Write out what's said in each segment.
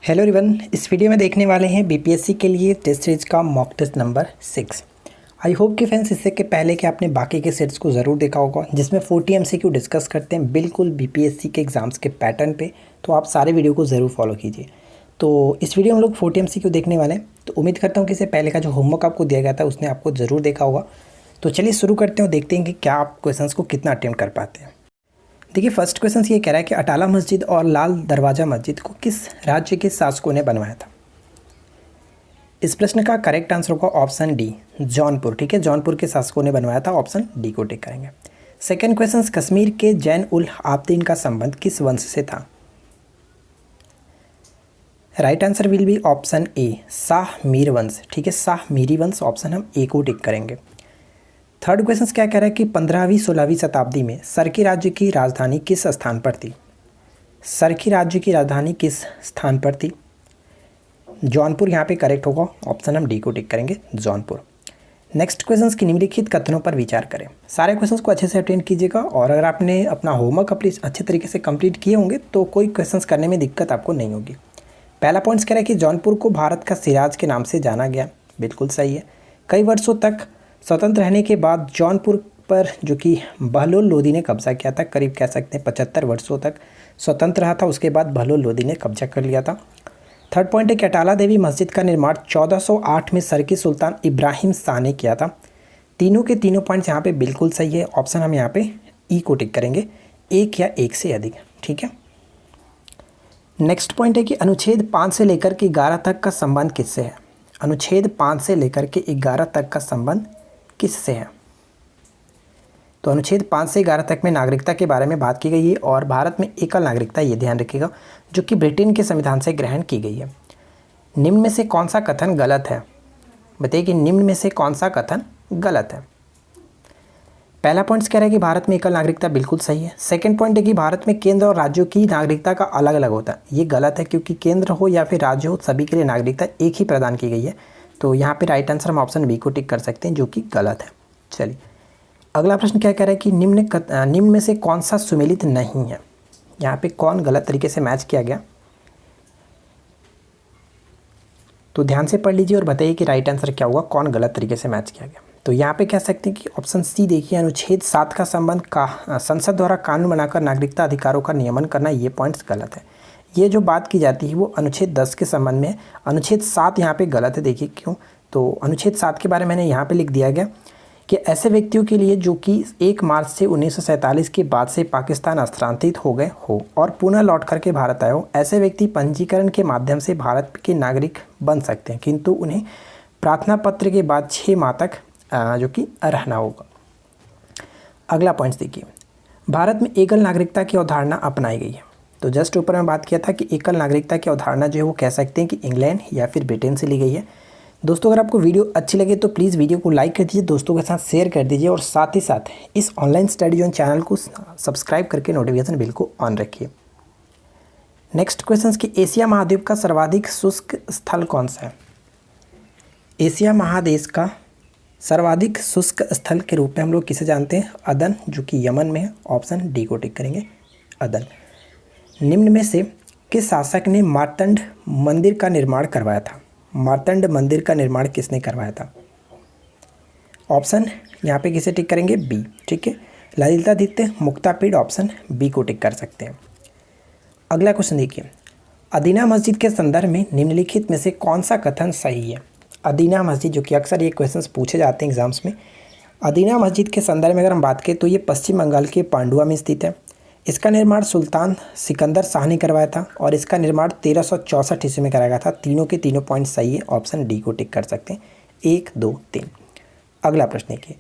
Hello everyone, इस video में देखने वाले हैं बीपीएससी के लिए टेस्ट सीरीज का mock test number 6। I hope कि फ्रेंड्स इससे के पहले कि आपने बाकी के सेट्स को ज़रूर देखा होगा जिसमें 40 एमसीक्यू डिस्कस करते हैं बिल्कुल बीपीएससी के एग्ज़ाम्स के पैटर्न पे। तो आप सारे वीडियो को ज़रूर फॉलो कीजिए। तो इस वीडियो में हम लोग 40 एमसीक्यू देखने वाले हैं। तो उम्मीद करता हूँ कि इससे पहले का जो होमवर्क आपको दिया गया था उसने आपको ज़रूर देखा होगा। तो चलिए शुरू करते हैं और देखते हैं कि क्या आप क्वेश्चंस को कितना अटेम्प्ट कर पाते हैं। देखिए, फर्स्ट क्वेश्चन ये कह रहा है कि अटाला मस्जिद और लाल दरवाज़ा मस्जिद को किस राज्य के शासकों ने बनवाया था। इस प्रश्न का करेक्ट आंसर होगा ऑप्शन डी, जौनपुर। ठीक है, जौनपुर के शासकों ने बनवाया था। ऑप्शन डी को टिक करेंगे। सेकंड क्वेश्चन, कश्मीर के जैन उल आबदीन का संबंध किस वंश से था। Right answer will be option A, Shah Mir वंश। ठीक है, शाह मीरी वंश। ऑप्शन हम ए को टिक करेंगे। थर्ड क्वेश्चन क्या कह रहा है कि 15वीं-16वीं शताब्दी में सरखी राज्य की राजधानी किस स्थान पर थी। सरखी राज्य की राजधानी किस स्थान पर थी। जौनपुर यहाँ पे करेक्ट होगा। ऑप्शन हम डी को टिक करेंगे, जौनपुर। नेक्स्ट क्वेश्चन की निम्नलिखित कथनों पर विचार करें। सारे क्वेश्चंस को अच्छे से अटेंड कीजिएगा और अगर आपने अपना होमवर्क अच्छे तरीके से कंप्लीट किए होंगे तो कोई क्वेश्चंस करने में दिक्कत आपको नहीं होगी। पहला पॉइंट कह रहा है कि जौनपुर को भारत का सिराज के नाम से जाना गया। बिल्कुल सही है। कई वर्षों तक स्वतंत्र रहने के बाद जौनपुर पर जो कि बहलोल लोदी ने कब्जा किया था, करीब कह सकते हैं 75 वर्षों तक स्वतंत्र रहा था। उसके बाद बहलोल लोदी ने कब्जा कर लिया था। थर्ड पॉइंट है कि अटाला देवी मस्जिद का निर्माण 1408 में सरकी सुल्तान इब्राहिम शाह ने किया था। तीनों के तीनों पॉइंट्स यहाँ पे बिल्कुल सही है। ऑप्शन हम यहाँ पे ई को टिक करेंगे, एक या एक से अधिक। ठीक है। नेक्स्ट पॉइंट है कि अनुच्छेद 5 से लेकर के 11 तक का संबंध किससे है। अनुच्छेद 5 से लेकर के 11 तक का संबंध किससे है। तो अनुच्छेद 5 से 11 तक में नागरिकता के बारे में बात की गई है और भारत में एकल नागरिकता, ये ध्यान रखिएगा, जो कि ब्रिटेन के संविधान से ग्रहण की गई है। निम्न में से कौन सा कथन गलत है। बताइए कि निम्न में से कौन सा कथन गलत है। पहला पॉइंट कह रहा है कि भारत में एकल नागरिकता, बिल्कुल सही है। सेकंड पॉइंट है कि भारत में केंद्र और राज्यों की नागरिकता का अलग अलग होता है। ये गलत है क्योंकि केंद्र हो या फिर राज्य हो, सभी के लिए नागरिकता एक ही प्रदान की गई है। तो यहाँ पे राइट आंसर हम ऑप्शन बी को टिक कर सकते हैं, जो कि गलत है। चलिए, अगला प्रश्न क्या कह रहा है कि निम्न में से कौन सा सुमेलित नहीं है। यहाँ पे कौन गलत तरीके से मैच किया गया, तो ध्यान से पढ़ लीजिए और बताइए कि राइट आंसर क्या होगा, कौन गलत तरीके से मैच किया गया। तो यहाँ पे कह सकते हैं कि ऑप्शन सी देखिए, अनुच्छेद 7 का संबंध का संसद द्वारा कानून बनाकर नागरिकता अधिकारों का नियमन करना, ये पॉइंट्स गलत है। ये जो बात की जाती है वो अनुच्छेद 10 के संबंध में। अनुच्छेद 7 यहाँ पे गलत है। देखिए क्यों, तो अनुच्छेद 7 के बारे में मैंने यहाँ पे लिख दिया गया कि ऐसे व्यक्तियों के लिए जो कि 1 मार्च से 1947 के बाद से पाकिस्तान स्थानांतरित हो गए हो और पुनः लौट करके भारत आए हो, ऐसे व्यक्ति पंजीकरण के माध्यम से भारत के नागरिक बन सकते हैं, किंतु उन्हें प्रार्थना पत्र के बाद 6 माह तक जो कि रहना होगा। अगला पॉइंट देखिए, भारत में एकल नागरिकता की अवधारणा अपनाई गई है। तो जस्ट ऊपर में बात किया था कि एकल नागरिकता की अवधारणा जो है वो कह सकते हैं कि इंग्लैंड या फिर ब्रिटेन से ली गई है। दोस्तों, अगर आपको वीडियो अच्छी लगे तो प्लीज़ वीडियो को लाइक कर दीजिए, दोस्तों के साथ शेयर कर दीजिए और साथ ही साथ इस ऑनलाइन स्टडी जोन चैनल को सब्सक्राइब करके नोटिफिकेशन बिल को ऑन रखिए। नेक्स्ट क्वेश्चन कि एशिया महाद्वीप का सर्वाधिक शुष्क स्थल कौन सा है। एशिया महादेश का सर्वाधिक शुष्क स्थल के रूप में हम लोग किसे जानते हैं, अदन, जो कि यमन में है। ऑप्शन डी को टिक करेंगे, अदन। निम्न में से किस शासक ने मार्तंड मंदिर का निर्माण करवाया था। मार्तंड मंदिर का निर्माण किसने करवाया था। ऑप्शन यहाँ पे किसे टिक करेंगे, बी। ठीक है, ललितादित्य मुक्तापीड। ऑप्शन बी को टिक कर सकते हैं। अगला क्वेश्चन देखिए, अदीना मस्जिद के संदर्भ में निम्नलिखित में से कौन सा कथन सही है। अदीना मस्जिद, जो कि अक्सर ये क्वेश्चंस पूछे जाते हैं एग्जाम्स में। अदीना मस्जिद के संदर्भ में अगर हम बात करें तो ये पश्चिम बंगाल के पांडुआ में स्थित है। इसका निर्माण सुल्तान सिकंदर शाह ने करवाया था और इसका निर्माण 1364 ईस्वी में कराया गया था। तीनों के तीनों पॉइंट सही है। ऑप्शन डी को टिक कर सकते हैं, 1, 2, 3। अगला प्रश्न है कि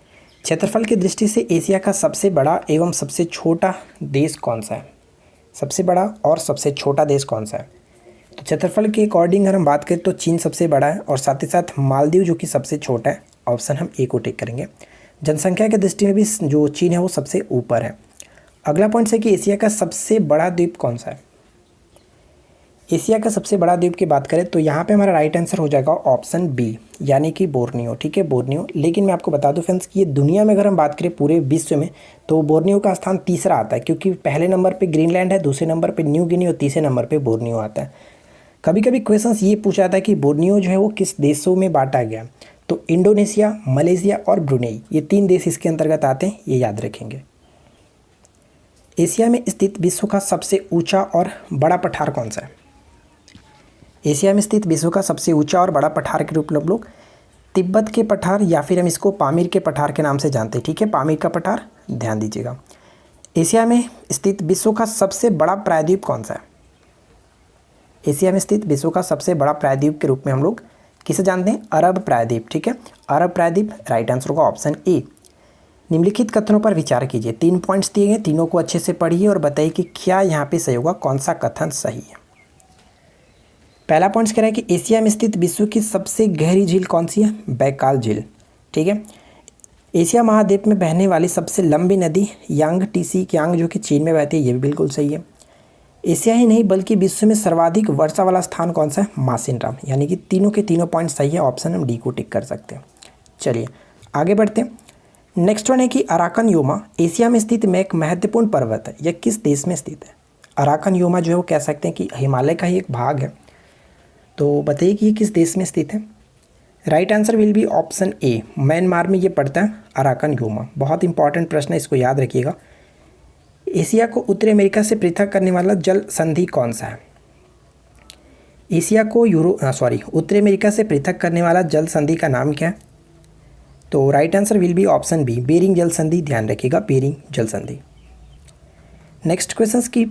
क्षेत्रफल की दृष्टि से एशिया का सबसे बड़ा एवं सबसे छोटा देश कौन सा है। सबसे बड़ा और सबसे छोटा देश कौन सा है। तो क्षेत्रफल के अकॉर्डिंग अगर हम बात करें तो चीन सबसे बड़ा है और साथ ही साथ मालदीव जो कि सबसे छोटा है। ऑप्शन हम ए को टिक करेंगे। जनसंख्या की दृष्टि में भी जो चीन है वो सबसे ऊपर है। अगला पॉइंट है कि एशिया का सबसे बड़ा द्वीप कौन सा है। एशिया का सबसे बड़ा द्वीप की बात करें तो यहाँ पे हमारा राइट आंसर हो जाएगा ऑप्शन बी, यानी कि बोर्नियो। ठीक है, बोर्नियो। लेकिन मैं आपको बता दूं फ्रेंड्स कि ये दुनिया में अगर हम बात करें पूरे विश्व में तो बोर्नियो का स्थान तीसरा आता है, क्योंकि पहले नंबर पे ग्रीनलैंड है, दूसरे नंबर पे न्यू गिनी और तीसरे नंबर पे बोर्नियो आता है। कभी कभी क्वेश्चंस ये पूछा जाता है कि बोर्नियो जो है वो किस देशों में बांटा गया, तो इंडोनेशिया, मलेशिया और ब्रुनेई, ये 3 देश इसके अंतर्गत आते हैं, ये याद रखेंगे। एशिया में स्थित विश्व का सबसे ऊंचा और बड़ा पठार कौन सा है? एशिया में स्थित विश्व का सबसे ऊंचा और बड़ा पठार के रूप में हम लोग तिब्बत के पठार या फिर हम इसको पामीर के पठार के नाम से जानते हैं, ठीक है, पामीर का पठार, ध्यान दीजिएगा। एशिया में स्थित विश्व का सबसे बड़ा प्रायद्वीप कौन सा है? एशिया में स्थित विश्व का सबसे बड़ा प्रायद्वीप के रूप में हम लोग किसे जानते हैं? अरब प्रायद्वीप, ठीक है, अरब प्रायद्वीप राइट आंसर होगा ऑप्शन ए। निम्नलिखित कथनों पर विचार कीजिए। 3 पॉइंट्स दिए गए, तीनों को अच्छे से पढ़िए और बताइए कि क्या यहाँ पे सही होगा, कौन सा कथन सही है। पहला पॉइंट कह रहा है कि एशिया में स्थित विश्व की सबसे गहरी झील कौन सी है? बैकाल झील, ठीक है। एशिया महाद्वीप में बहने वाली सबसे लंबी नदी यांगटीसी यांग जो कि चीन में बहती है, ये भी बिल्कुल सही है। एशिया ही नहीं बल्कि विश्व में सर्वाधिक वर्षा वाला स्थान कौन सा है? मासिनराम, यानी कि तीनों के तीनों पॉइंट सही है, ऑप्शन हम डी को टिक कर सकते हैं। चलिए आगे बढ़ते हैं। नेक्स्ट वन है कि अराकन योमा एशिया में स्थित में एक महत्वपूर्ण पर्वत है, यह किस देश में स्थित है? अराकन योमा जो है वो कह सकते हैं कि हिमालय का ही एक भाग है, तो बताइए कि ये किस देश में स्थित है? Right answer will be option A, Myanmar में ये पड़ता है अराकन योमा। बहुत इंपॉर्टेंट प्रश्न है, इसको याद रखिएगा। एशिया को उत्तरी अमेरिका से पृथक करने वाला जल संधि कौन सा है? एशिया को उत्तरी अमेरिका से पृथक करने वाला जल संधि का नाम क्या है? तो right answer will be option B, Bering जल संधि, ध्यान रखिएगा, बेरिंग जल संधि। नेक्स्ट क्वेश्चन की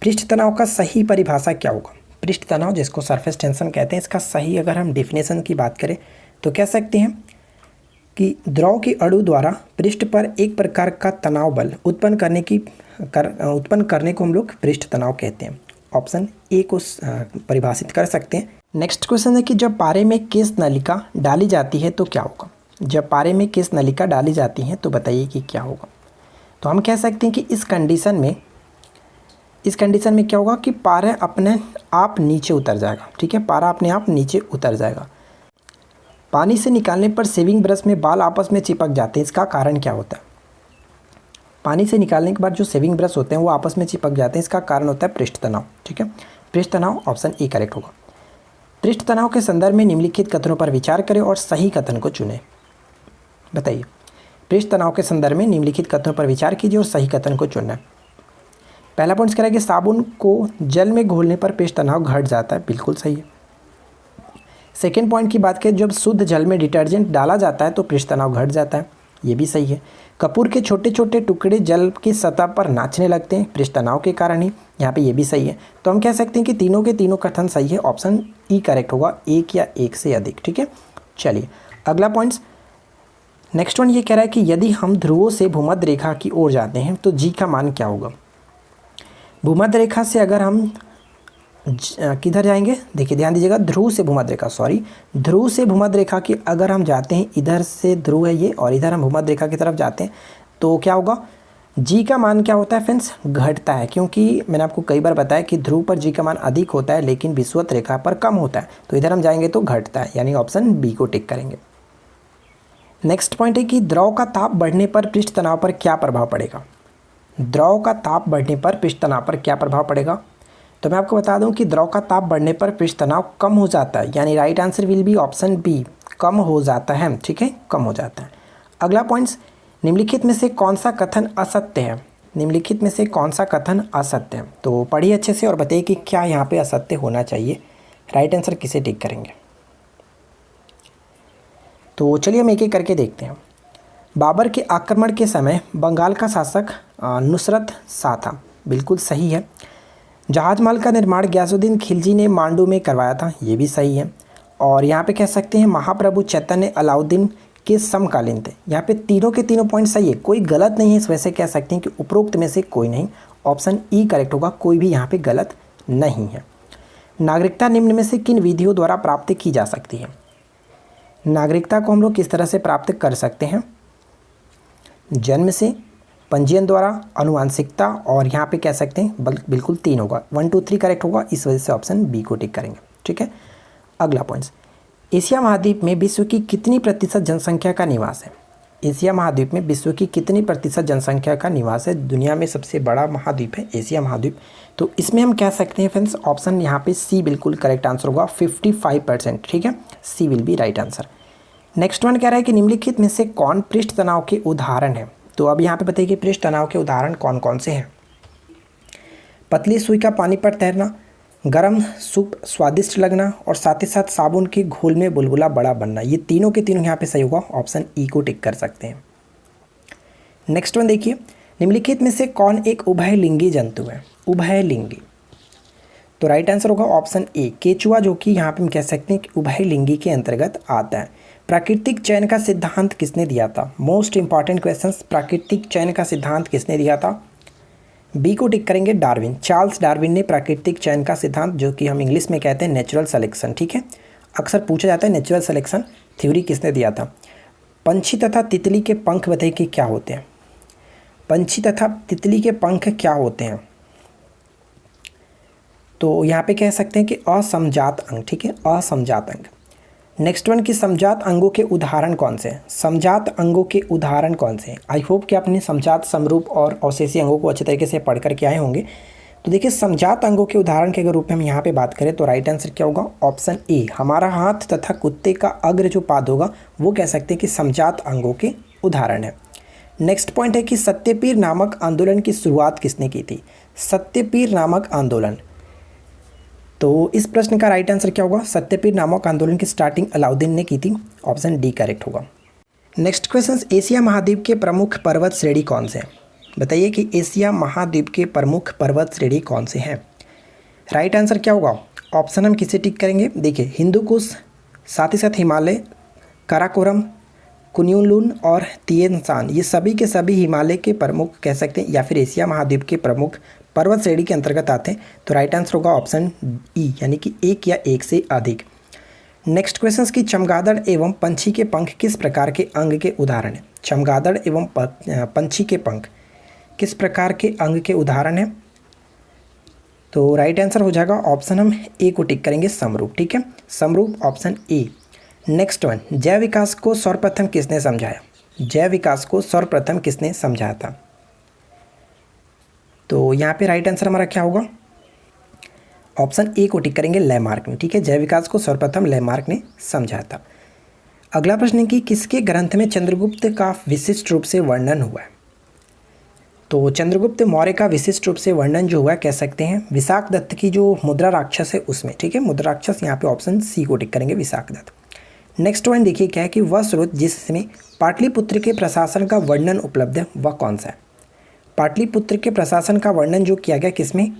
पृष्ठ तनाव का सही परिभाषा क्या होगा? पृष्ठ तनाव जिसको सरफेस टेंशन कहते हैं, इसका सही अगर हम डेफिनेशन की बात करें तो कह सकते हैं कि द्रव के अणु द्वारा पृष्ठ पर एक प्रकार का तनाव बल उत्पन्न करने को हम लोग पृष्ठ तनाव कहते हैं। ऑप्शन ए को परिभाषित कर सकते हैं। नेक्स्ट क्वेश्चन है कि जब पारे में केस नलिका डाली जाती है तो क्या होगा? जब पारे में केस नलिका डाली जाती है तो बताइए कि क्या होगा? तो हम कह सकते हैं कि इस कंडीशन में क्या होगा कि पारा अपने आप नीचे उतर जाएगा, ठीक है, पारा अपने आप नीचे उतर जाएगा। पानी से निकालने पर शेविंग ब्रश में बाल आपस में चिपक जाते हैं, इसका कारण क्या होता है? पानी से निकालने के बाद जो शेविंग ब्रश होते हैं वो आपस में चिपक जाते हैं, इसका कारण होता है पृष्ठ तनाव, ठीक है, पृष्ठ तनाव, ऑप्शन ए करेक्ट होगा। पृष्ठ तनाव के संदर्भ में निम्नलिखित कथनों पर विचार करें और सही कथन को चुनें। बताइए, पृष्ठ तनाव के संदर्भ में निम्नलिखित कथनों पर विचार कीजिए और सही कथन को चुनना है। पहला पॉइंट कह रहा है कि साबुन को जल में घोलने पर पृष्ठ तनाव घट जाता है, बिल्कुल सही है। सेकेंड पॉइंट की बात करें, जब शुद्ध जल में डिटर्जेंट डाला जाता है तो पृष्ठ तनाव घट जाता है, ये भी सही है। कपूर के छोटे छोटे टुकड़े जल की सतह पर नाचने लगते हैं पृष्ठ तनाव के कारण ही, यहाँ पे ये भी सही है। तो हम कह सकते हैं कि तीनों के तीनों कथन सही है, ऑप्शन ई करेक्ट होगा, एक या एक से अधिक, ठीक है। चलिए अगला पॉइंट्स, नेक्स्ट वन ये कह रहा है कि यदि हम ध्रुवों से भूमध्य रेखा की ओर जाते हैं तो जी का मान क्या होगा? भूमध्य रेखा से अगर हम किधर जाएंगे? देखिए ध्यान दीजिएगा, ध्रुव से भूमध्य रेखा की अगर हम जाते हैं, इधर से ध्रुव है ये और इधर हम भूमध्य रेखा की तरफ जाते हैं तो क्या होगा? जी का मान क्या होता है फ्रेंड्स? घटता है, क्योंकि मैंने आपको कई बार बताया कि ध्रुव पर जी का मान अधिक होता है लेकिन विषुवत रेखा पर कम होता है, तो इधर हम जाएंगे तो घटता है, यानी ऑप्शन बी को टिक करेंगे। नेक्स्ट पॉइंट है कि द्रव का ताप बढ़ने पर पृष्ठ तनाव पर क्या प्रभाव पड़ेगा? द्रव का ताप बढ़ने पर पृष्ठ तनाव पर क्या प्रभाव पड़ेगा? तो मैं आपको बता दूं कि द्रव का ताप बढ़ने पर पृष्ठ तनाव कम हो जाता है, यानी right answer will be option B, कम हो जाता है, ठीक है, कम हो जाता है। अगला पॉइंट्स, निम्नलिखित में से कौन सा कथन असत्य है? निम्नलिखित में से कौन सा कथन असत्य है? तो पढ़िए अच्छे से और बताइए कि क्या यहाँ पे असत्य होना चाहिए, राइट आंसर किसे टिक करेंगे। तो चलिए हम एक एक करके देखते हैं। बाबर के आक्रमण के समय बंगाल का शासक नुसरत शाह था, बिल्कुल सही है। जहाजमाल का निर्माण गयासुद्दीन खिलजी ने मांडू में करवाया था, ये भी सही है। और यहाँ पे कह सकते हैं महाप्रभु चैतन्य अलाउद्दीन के समकालीन थे। यहाँ पे तीनों के तीनों पॉइंट सही है, कोई गलत नहीं है, इस वजह से कह सकते हैं कि उपरोक्त में से कोई नहीं, ऑप्शन ई करेक्ट होगा, कोई भी यहाँ पे गलत नहीं है। नागरिकता निम्न में से किन विधियों द्वारा प्राप्त की जा सकती है? नागरिकता को हम लोग किस तरह से प्राप्त कर सकते हैं? जन्म से, पंजीयन द्वारा, अनुवांशिकता, और यहाँ पे कह सकते हैं बिल्कुल 3 होगा, 1 2 3 करेक्ट होगा, इस वजह से ऑप्शन बी को टिक करेंगे, ठीक है। अगला पॉइंट्स, एशिया महाद्वीप में विश्व की कितनी प्रतिशत जनसंख्या का निवास है? एशिया महाद्वीप में विश्व की कितनी प्रतिशत जनसंख्या का निवास है? दुनिया में सबसे बड़ा महाद्वीप है एशिया महाद्वीप। तो इसमें हम कह सकते हैं फ्रेंड्स ऑप्शन यहाँ पे सी बिल्कुल करेक्ट आंसर होगा, 55%। ठीक है, C will be right answer. Next one कह रहा है कि निम्नलिखित में से कौन पृष्ठ तनाव के उदाहरण है? तो अब यहाँ पे बताइए कि पृष्ठ तनाव के उदाहरण कौन कौन से हैं? पतली सुई का पानी पर तैरना, गरम सूप स्वादिष्ट लगना और साथ ही साथ साबुन के घोल में बुलबुला बड़ा बनना। ये तीनों के तीनों यहाँ पे सही होगा, ऑप्शन ई को टिक कर सकते हैं। नेक्स्ट वन देखिए, निम्नलिखित में से कौन एक उभयलिंगी जंतु है? उभयलिंगी, तो राइट आंसर होगा ऑप्शन ए केचुआ, जो कि यहाँ पे हम कह सकते हैं कि उभयलिंगी के अंतर्गत आता है। प्राकृतिक चयन का सिद्धांत किसने दिया था? मोस्ट इंपॉर्टेंट क्वेश्चन, प्राकृतिक चयन का सिद्धांत किसने दिया था? बी को टिक करेंगे, डार्विन। चार्ल्स डार्विन ने प्राकृतिक चयन का सिद्धांत, जो कि हम इंग्लिश में कहते हैं नेचुरल सिलेक्शन, ठीक है, अक्सर पूछा जाता है नेचुरल सिलेक्शन थ्योरी किसने दिया था? पंछी तथा तितली के पंख बताइए कि क्या होते हैं? पंछी तथा तितली के पंख क्या होते हैं? तो यहाँ पे कह सकते हैं कि असमजात अंग, ठीक है, असमजात अंग। नेक्स्ट वन की समजात अंगों के उदाहरण कौन से हैं? समजात अंगों के उदाहरण कौन से हैं? आई होप कि आपने समजात, समरूप और अवशेषीय अंगों को अच्छे तरीके से पढ़ करके आए होंगे। तो देखिए, समजात अंगों के उदाहरण के अगर रूप में हम यहाँ पे बात करें तो राइट आंसर क्या होगा? ऑप्शन ए, हमारा हाथ तथा कुत्ते का अग्र जो पाद होगा वो कह सकते हैं कि समजात अंगों के उदाहरण है। नेक्स्ट पॉइंट है कि सत्यपीर नामक आंदोलन की शुरुआत किसने की थी? सत्यपीर नामक आंदोलन, तो इस प्रश्न का राइट आंसर क्या होगा? सत्यपीर नामक आंदोलन की स्टार्टिंग अलाउद्दीन ने की थी, ऑप्शन डी करेक्ट होगा। नेक्स्ट क्वेश्चन, एशिया महाद्वीप के प्रमुख पर्वत श्रेणी कौन से हैं? बताइए कि एशिया महाद्वीप के प्रमुख पर्वत श्रेणी कौन से हैं? राइट आंसर क्या होगा? ऑप्शन हम किसे टिक करेंगे? देखिए, हिंदुकुश, साथ ही साथ हिमालय, काराकोरम, कुनलुन और तिएनशान, ये सभी के सभी हिमालय के प्रमुख कह सकते हैं या फिर एशिया महाद्वीप के प्रमुख पर्वत श्रेणी के अंतर्गत आते हैं। तो राइट आंसर होगा ऑप्शन ई, यानी कि एक या एक से अधिक। नेक्स्ट क्वेश्चन की चमगादड़ एवं पंछी के पंख किस प्रकार के अंग के उदाहरण हैं? चमगादड़ एवं पंछी के पंख किस प्रकार के अंग के उदाहरण हैं? तो राइट आंसर हो जाएगा ऑप्शन हम ए को टिक करेंगे, समरूप, ठीक है, समरूप, ऑप्शन ए। नेक्स्ट वन, जैव विकास को सर्वप्रथम किसने समझाया? जैव विकास को सर्वप्रथम किसने समझाया था? तो यहाँ पे राइट आंसर हमारा क्या होगा? ऑप्शन ए को टिक करेंगे, लैमार्क ने, ठीक है, जैव विकास को सर्वप्रथम लैमार्क ने समझाया था। अगला प्रश्न है कि किसके ग्रंथ में चंद्रगुप्त का विशिष्ट रूप से वर्णन हुआ है? तो चंद्रगुप्त मौर्य का विशिष्ट रूप से वर्णन जो हुआ कह सकते हैं विशाख दत्त की जो मुद्रा राक्षस है उसमें, ठीक है, मुद्रा राक्षस, यहाँ पे ऑप्शन सी को टिक करेंगे, विशाख दत्त। नेक्स्ट वन देखिए क्या है कि वह स्रोत जिसमें पाटलिपुत्र के प्रशासन का वर्णन उपलब्ध है वह कौन सा है? पाटलिपुत्र के प्रशासन का वर्णन जो किया गया किसमें?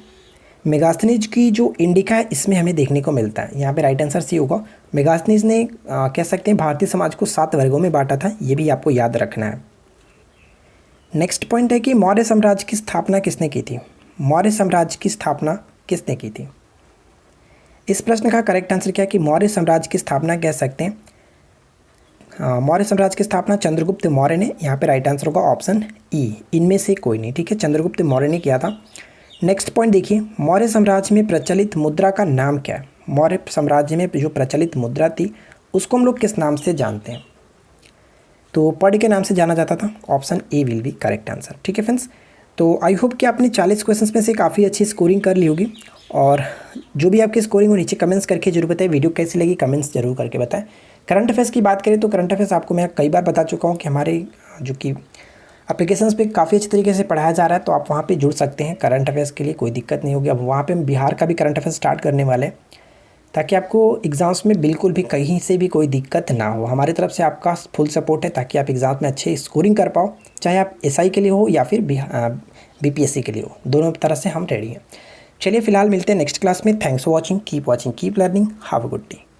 मेगास्थनीज की जो इंडिका है इसमें हमें देखने को मिलता है। यहाँ पे राइट आंसर सी होगा। मेगास्थनीज ने कह सकते हैं भारतीय समाज को 7 वर्गों में बांटा था, ये भी आपको याद रखना है। नेक्स्ट पॉइंट है कि मौर्य साम्राज्य की स्थापना किसने की थी? मौर्य साम्राज्य की स्थापना किसने की थी? इस प्रश्न का करेक्ट आंसर क्या है कि मौर्य साम्राज्य की स्थापना कह सकते हैं मौर्य साम्राज्य की स्थापना चंद्रगुप्त मौर्य ने। यहाँ पे राइट आंसर होगा ऑप्शन ई, इनमें से कोई नहीं, ठीक है, चंद्रगुप्त मौर्य ने किया था। नेक्स्ट पॉइंट देखिए, मौर्य साम्राज्य में प्रचलित मुद्रा का नाम क्या है? मौर्य साम्राज्य में जो प्रचलित मुद्रा थी उसको हम लोग किस नाम से जानते हैं? तो पढ़ के नाम से जाना जाता था, option A will be correct answer, ठीक है फ्रेंड्स। तो आई होप कि आपने 40 क्वेश्चंस में से काफ़ी अच्छी स्कोरिंग कर ली होगी, और जो भी आपकी स्कोरिंग हो नीचे कमेंट्स करके जरूर बताएं। वीडियो कैसी लगी कमेंट्स जरूर करके बताएं। करंट अफेयर्स की बात करें तो करंट अफेयर्स आपको मैं कई बार बता चुका हूँ कि हमारे जो कि एप्लीकेशंस पे काफ़ी अच्छे तरीके से पढ़ाया जा रहा है, तो आप वहाँ पे जुड़ सकते हैं। करंट अफेयर्स के लिए कोई दिक्कत नहीं होगी। अब वहाँ पे हम बिहार का भी करंट अफेयर्स स्टार्ट करने वाले हैं, ताकि आपको एग्ज़ाम्स में बिल्कुल भी कहीं से भी कोई दिक्कत ना हो। हमारी तरफ से आपका फुल सपोर्ट है ताकि आप एग्ज़ाम में अच्छे स्कोरिंग कर पाओ, चाहे आप एसआई के लिए हो या फिर बीपीएससी के लिए हो, दोनों तरह से हम रेडी हैं। चलिए फिलहाल मिलते हैं नेक्स्ट क्लास में। Thanks for watching, keep learning, have a good day.